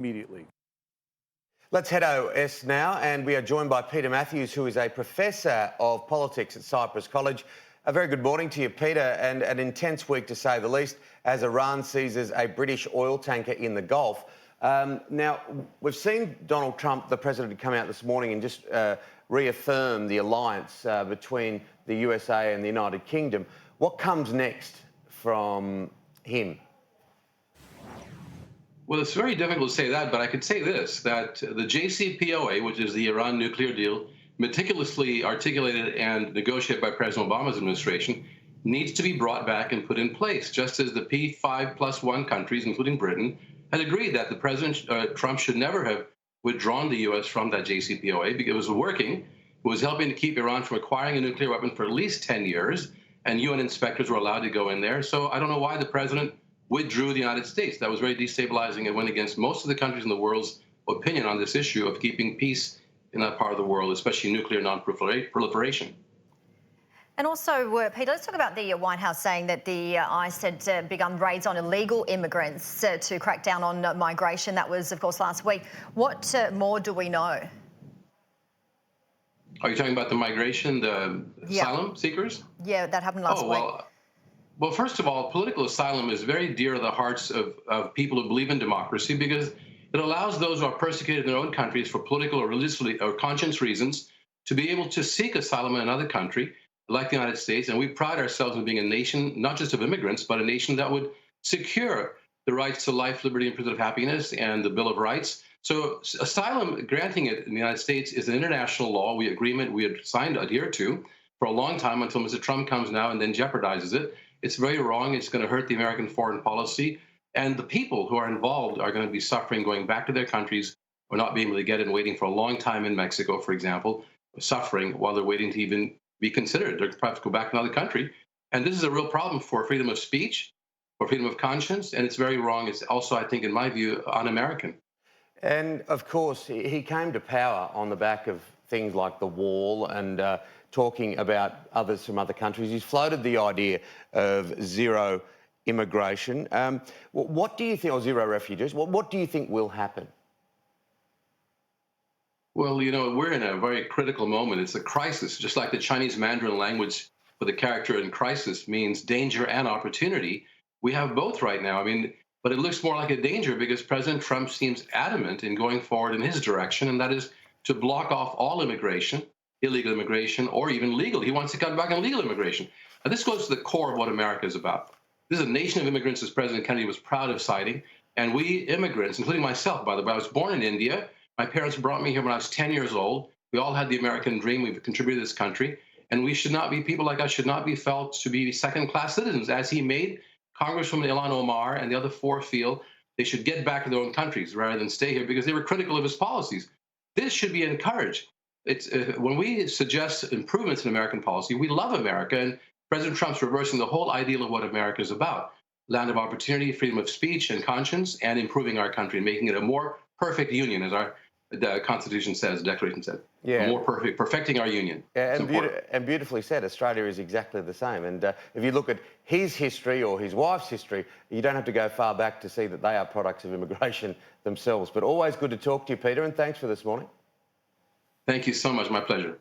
immediately. Let's head OS now, and we are joined by Peter Mathews, who is a professor of politics at Cyprus College. A very good morning to you, Peter, and an intense week to say the least, as Iran seizes a British oil tanker in the Gulf. Now, we've seen Donald Trump, the president, come out this morning and just reaffirm the alliance between the USA and the United Kingdom. What comes next from him? Well, it's very difficult to say that, but I could say this, that the JCPOA, which is the Iran nuclear deal, meticulously articulated and negotiated by President Obama's administration, needs to be brought back and put in place, just as the P5+1 countries, including Britain, had agreed that the President Trump should never have withdrawn the U.S. from that JCPOA because it was working. It was helping to keep Iran from acquiring a nuclear weapon for at least 10 years, and UN inspectors were allowed to go in there. So I don't know why the President withdrew the United States. That was very destabilizing and went against most of the countries in the world's opinion on this issue of keeping peace in that part of the world, especially nuclear non-proliferation. And also, Peter, let's talk about the White House saying that the ICE had begun raids on illegal immigrants to crack down on migration. That was, of course, last week. What more do we know? Are you talking about the migration, the asylum seekers? Yeah, that happened last week. Well, first of all, political asylum is very dear to the hearts of people who believe in democracy because it allows those who are persecuted in their own countries for political or religious or conscience reasons to be able to seek asylum in another country, like the United States. And we pride ourselves in being a nation, not just of immigrants, but a nation that would secure the rights to life, liberty, and pursuit of happiness and the Bill of Rights. So asylum, granting it in the United States, is an international law, agreement we had signed to adhere to for a long time until Mr. Trump comes now and then jeopardizes it. It's very wrong. It's going to hurt the American foreign policy. And the people who are involved are going to be suffering, going back to their countries or not being able to get in, waiting for a long time in Mexico, for example, suffering while they're waiting to even be considered. They're perhaps go back to another country. And this is a real problem for freedom of speech, for freedom of conscience. And it's very wrong. It's also, I think, in my view, un-American. And, of course, he came to power on the back of things like the wall and talking about others from other countries. He's floated the idea of zero immigration. What do you think, or zero refugees, what do you think will happen? Well, you know, we're in a very critical moment. It's a crisis, just like the Chinese Mandarin language for the character in crisis means danger and opportunity. We have both right now. I mean, but it looks more like a danger because President Trump seems adamant in going forward in his direction, and that is to block off all immigration, illegal immigration, or even legal. He wants to cut back on legal immigration. Now, this goes to the core of what America is about. This is a nation of immigrants, as President Kennedy was proud of citing. And we immigrants, including myself, by the way, I was born in India. My parents brought me here when I was 10 years old. We all had the American dream. We've contributed to this country. And we should not be, people like us should not be felt to be second-class citizens, as he made Congresswoman Ilhan Omar and the other four feel they should get back to their own countries rather than stay here because they were critical of his policies. This should be encouraged. It's when we suggest improvements in American policy, we love America, and President Trump's reversing the whole ideal of what America is about: land of opportunity, freedom of speech and conscience, and improving our country and making it a more perfect union, as the Constitution says, the Declaration said. Yeah. More perfect, perfecting our union. Yeah, and beautifully said. Australia is exactly the same. And if you look at his history or his wife's history, you don't have to go far back to see that they are products of immigration themselves. But always good to talk to you, Peter, and thanks for this morning. Thank you so much. My pleasure.